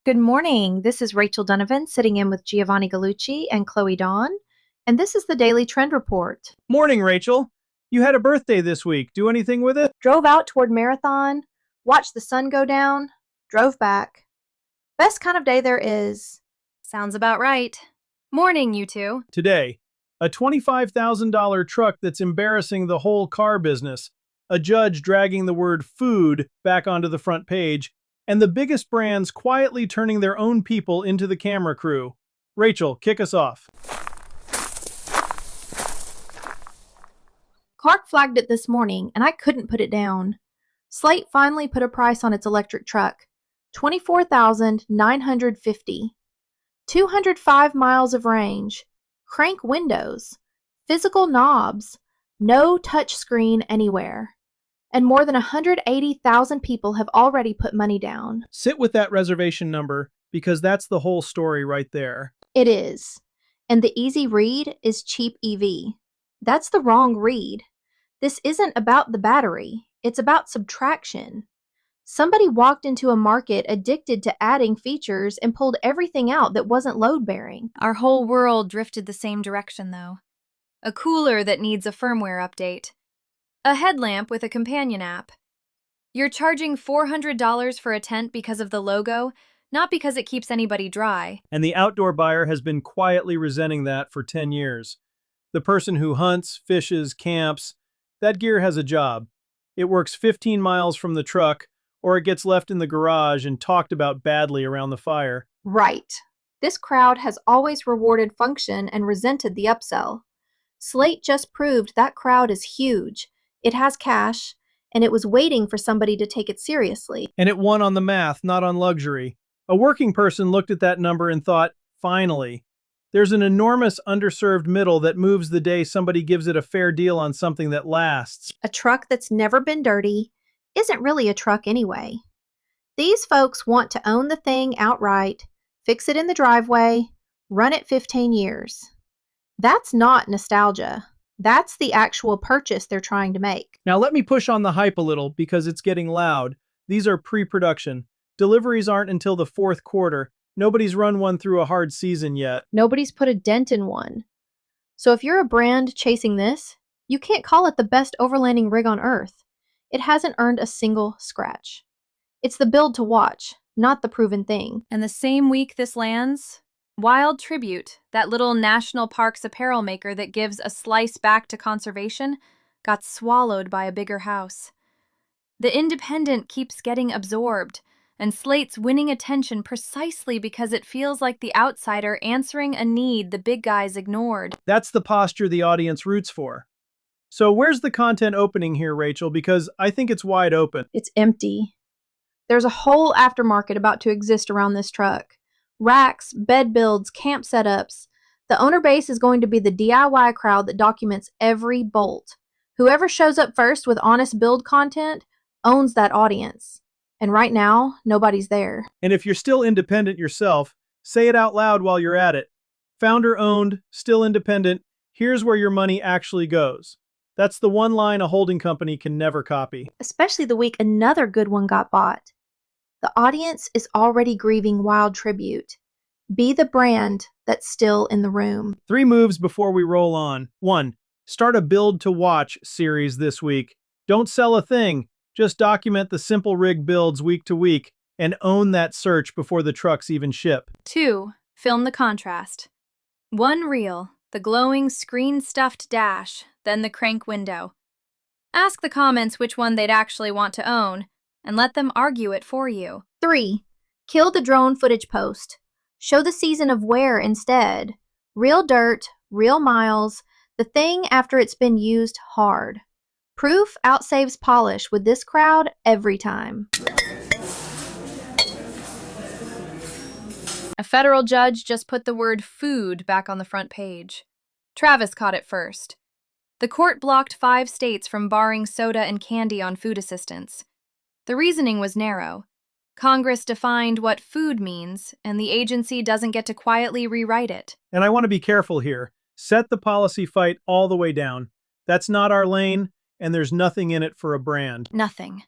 Good morning. This is Rachel Donovan sitting in with Giovanni Gallucci and Chloe Dawn, and this is the Daily Trend Report. Morning, Rachel. You had a birthday this week. Do anything with it? Drove out toward Marathon, watched the sun go down, drove back. Best kind of day there is. Sounds about right. Morning, you two. Today, a $25,000 truck that's embarrassing the whole car business, a judge dragging the word food back onto the front page, and the biggest brands quietly turning their own people into the camera crew. Rachel, kick us off. Clark flagged it this morning, and I couldn't put it down. Slate finally put a price on its electric truck, $24,950. 205 miles of range, crank windows, physical knobs, no touchscreen anywhere. And more than 180,000 people have already put money down. Sit with that reservation number, because that's the whole story right there. It is. And the easy read is cheap EV. That's the wrong read. This isn't about the battery. It's about subtraction. Somebody walked into a market addicted to adding features and pulled everything out that wasn't load-bearing. Our whole world drifted the same direction, though. A cooler that needs a firmware update. A headlamp with a companion app. You're charging $400 for a tent because of the logo, not because it keeps anybody dry. And the outdoor buyer has been quietly resenting that for 10 years. The person who hunts, fishes, camps, that gear has a job. It works 15 miles from the truck, or it gets left in the garage and talked about badly around the fire. Right. This crowd has always rewarded function and resented the upsell. Slate just proved that crowd is huge. It has cash, and it was waiting for somebody to take it seriously. And it won on the math, not on luxury. A working person looked at that number and thought, finally. There's an enormous underserved middle that moves the day somebody gives it a fair deal on something that lasts. A truck that's never been dirty isn't really a truck anyway. These folks want to own the thing outright, fix it in the driveway, run it 15 years. That's not nostalgia. That's the actual purchase they're trying to make. Now let me push on the hype a little because it's getting loud. These are pre-production. Deliveries aren't until the fourth quarter. Nobody's run one through a hard season yet. Nobody's put a dent in one. So if you're a brand chasing this, you can't call it the best overlanding rig on earth. It hasn't earned a single scratch. It's the build to watch, not the proven thing. And the same week this lands, Wild Tribute, that little national parks apparel maker that gives a slice back to conservation, got swallowed by a bigger house. The independent keeps getting absorbed, and Slate's winning attention precisely because it feels like the outsider answering a need the big guys ignored. That's the posture the audience roots for. So where's the content opening here, Rachel? Because I think it's wide open. It's empty. There's a whole aftermarket about to exist around this truck. Racks, bed builds, camp setups. The owner base is going to be the DIY crowd that documents every bolt. Whoever shows up first with honest build content owns that audience. And right now, nobody's there. And if you're still independent yourself, say it out loud while you're at it. Founder owned, still independent, here's where your money actually goes. That's the one line a holding company can never copy. Especially the week another good one got bought. The audience is already grieving Wild Tribute. Be the brand that's still in the room. 3 moves before we roll on. 1. Start a build to watch series this week. Don't sell a thing. Just document the simple rig builds week to week and own that search before the trucks even ship. 2. Film the contrast. 1 reel, the glowing screen-stuffed dash, then the crank window. Ask the comments which one they'd actually want to own, and let them argue it for you. 3. Kill the drone footage post. Show the season of wear instead. Real dirt, real miles, the thing after it's been used hard. Proof outsaves polish with this crowd every time. A federal judge just put the word food back on the front page. Travis caught it first. The court blocked 5 states from barring soda and candy on food assistance. The reasoning was narrow. Congress defined what food means, and the agency doesn't get to quietly rewrite it. And I want to be careful here. Set the policy fight all the way down. That's not our lane, and there's nothing in it for a brand. Nothing.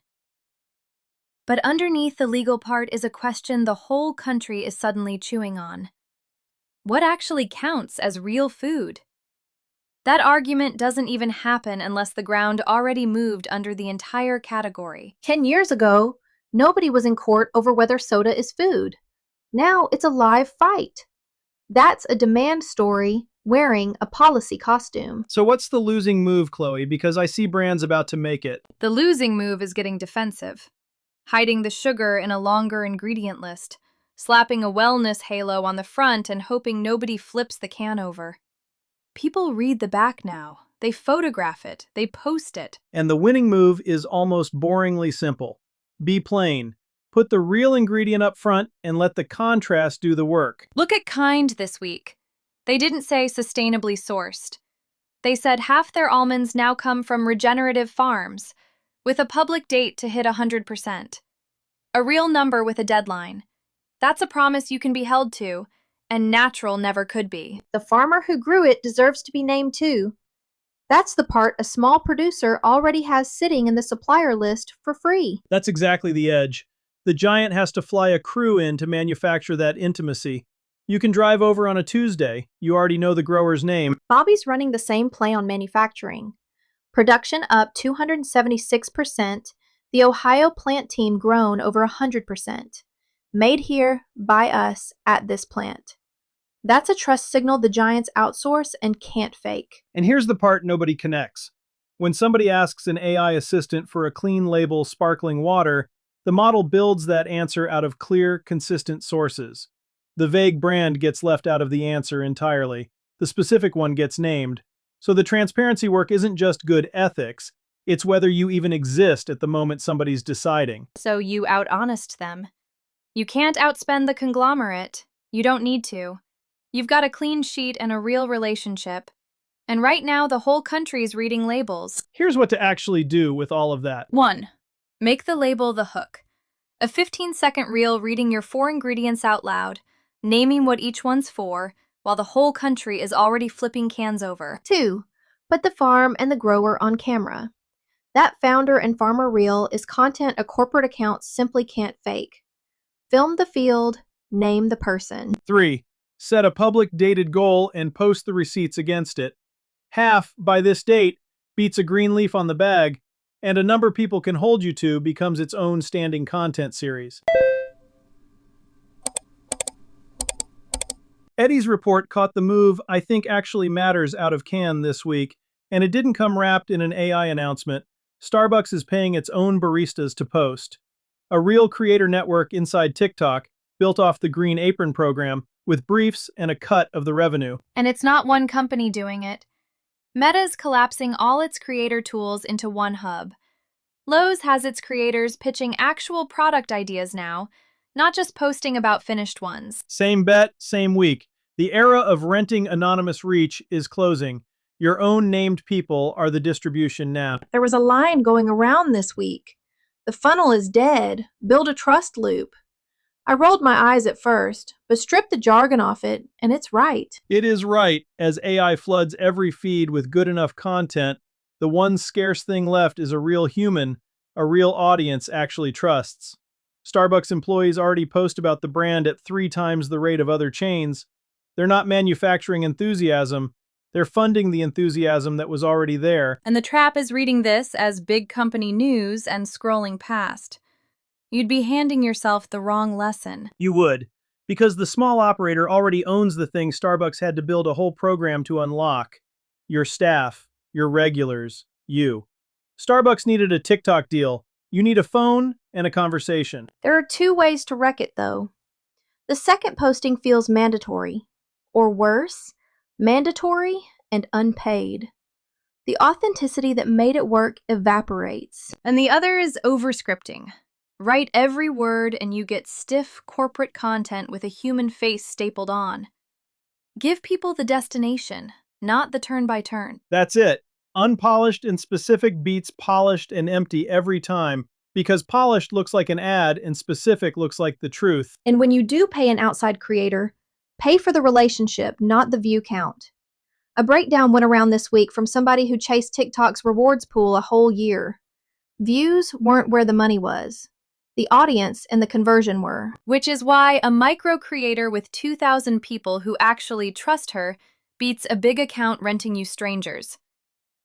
But underneath the legal part is a question the whole country is suddenly chewing on. What actually counts as real food? That argument doesn't even happen unless the ground already moved under the entire category. 10 years ago, nobody was in court over whether soda is food. Now it's a live fight. That's a demand story wearing a policy costume. So what's the losing move, Chloe? Because I see brands about to make it. The losing move is getting defensive, hiding the sugar in a longer ingredient list, slapping a wellness halo on the front and hoping nobody flips the can over. People read the back now. They photograph it. They post it. And the winning move is almost boringly simple. Be plain. Put the real ingredient up front and let the contrast do the work. Look at Kind this week. They didn't say sustainably sourced. They said half their almonds now come from regenerative farms, with a public date to hit 100%. A real number with a deadline. That's a promise you can be held to, and natural never could be. The farmer who grew it deserves to be named too. That's the part a small producer already has sitting in the supplier list for free. That's exactly the edge. The giant has to fly a crew in to manufacture that intimacy. You can drive over on a Tuesday. You already know the grower's name. Bobby's running the same play on manufacturing. Production up 276%. The Ohio plant team grown over 100%. Made here, by us, at this plant. That's a trust signal the giants outsource and can't fake. And here's the part nobody connects. When somebody asks an AI assistant for a clean label sparkling water, the model builds that answer out of clear, consistent sources. The vague brand gets left out of the answer entirely. The specific one gets named. So the transparency work isn't just good ethics, it's whether you even exist at the moment somebody's deciding. So you out-honest them. You can't outspend the conglomerate. You don't need to. You've got a clean sheet and a real relationship. And right now, the whole country's reading labels. Here's what to actually do with all of that. 1. Make the label the hook. A 15-second reel reading your 4 ingredients out loud, naming what each one's for, while the whole country is already flipping cans over. 2. Put the farm and the grower on camera. That founder and farmer reel is content a corporate account simply can't fake. Film the field, name the person. 3. Set a public dated goal and post the receipts against it. Half, by this date, beats a green leaf on the bag, and a number people can hold you to becomes its own standing content series. Eddie's report caught the move I think actually matters out of Cannes this week, and it didn't come wrapped in an AI announcement. Starbucks is paying its own baristas to post. A real creator network inside TikTok, built off the Green Apron program, with briefs and a cut of the revenue. And it's not one company doing it. Meta's collapsing all its creator tools into one hub. Lowe's has its creators pitching actual product ideas now, not just posting about finished ones. Same bet, same week. The era of renting anonymous reach is closing. Your own named people are the distribution now. There was a line going around this week. The funnel is dead. Build a trust loop. I rolled my eyes at first, but strip the jargon off it, and it's right. It is right. As AI floods every feed with good enough content, the one scarce thing left is a real human, a real audience actually trusts. Starbucks employees already post about the brand at 3 times the rate of other chains. They're not manufacturing enthusiasm. They're funding the enthusiasm that was already there. And the trap is reading this as big company news and scrolling past. You'd be handing yourself the wrong lesson. You would, because the small operator already owns the thing Starbucks had to build a whole program to unlock. Your staff, your regulars, you. Starbucks needed a TikTok deal. You need a phone and a conversation. There are 2 ways to wreck it, though. The second posting feels mandatory. Or worse, mandatory and unpaid. The authenticity that made it work evaporates. And the other is overscripting. Write every word and you get stiff corporate content with a human face stapled on. Give people the destination, not the turn-by-turn. That's it. Unpolished and specific beats polished and empty every time, because polished looks like an ad and specific looks like the truth. And when you do pay an outside creator, pay for the relationship, not the view count. A breakdown went around this week from somebody who chased TikTok's rewards pool a whole year. Views weren't where the money was. the audience and the conversion were. Which is why a micro creator with 2,000 people who actually trust her beats a big account renting you strangers.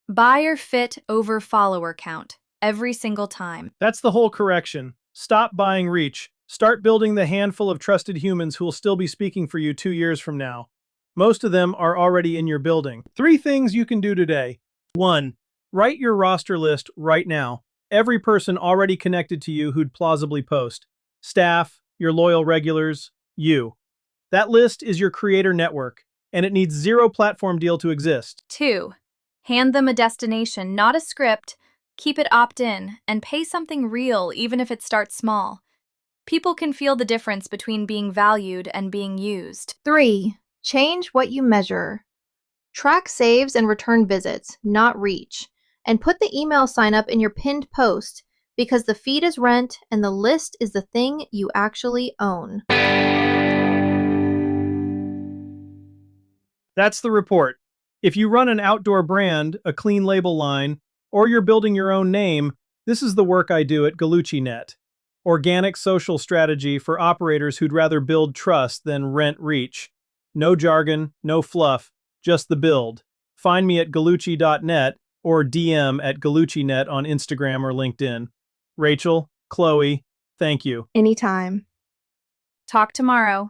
Buyer fit over follower count every single time. That's the whole correction. Stop buying reach. Start building the handful of trusted humans who will still be speaking for you 2 years from now. Most of them are already in your building. 3 things you can do today. 1. Write your roster list right now. Every person already connected to you who'd plausibly post. Staff, your loyal regulars, you. That list is your creator network, and it needs 0 platform deal to exist. 2. Hand them a destination, not a script. Keep it opt-in, and pay something real even if it starts small. People can feel the difference between being valued and being used. 3. Change what you measure. Track saves and return visits, not reach. And put the email sign up in your pinned post because the feed is rent and the list is the thing you actually own. That's the report. If you run an outdoor brand, a clean label line, or you're building your own name, this is the work I do at gallucci.net. Organic social strategy for operators who'd rather build trust than rent reach. No jargon, no fluff, just the build. Find me at gallucci.net or DM at gallucci.net on Instagram or LinkedIn. Rachel, Chloe, thank you. Anytime. Talk tomorrow.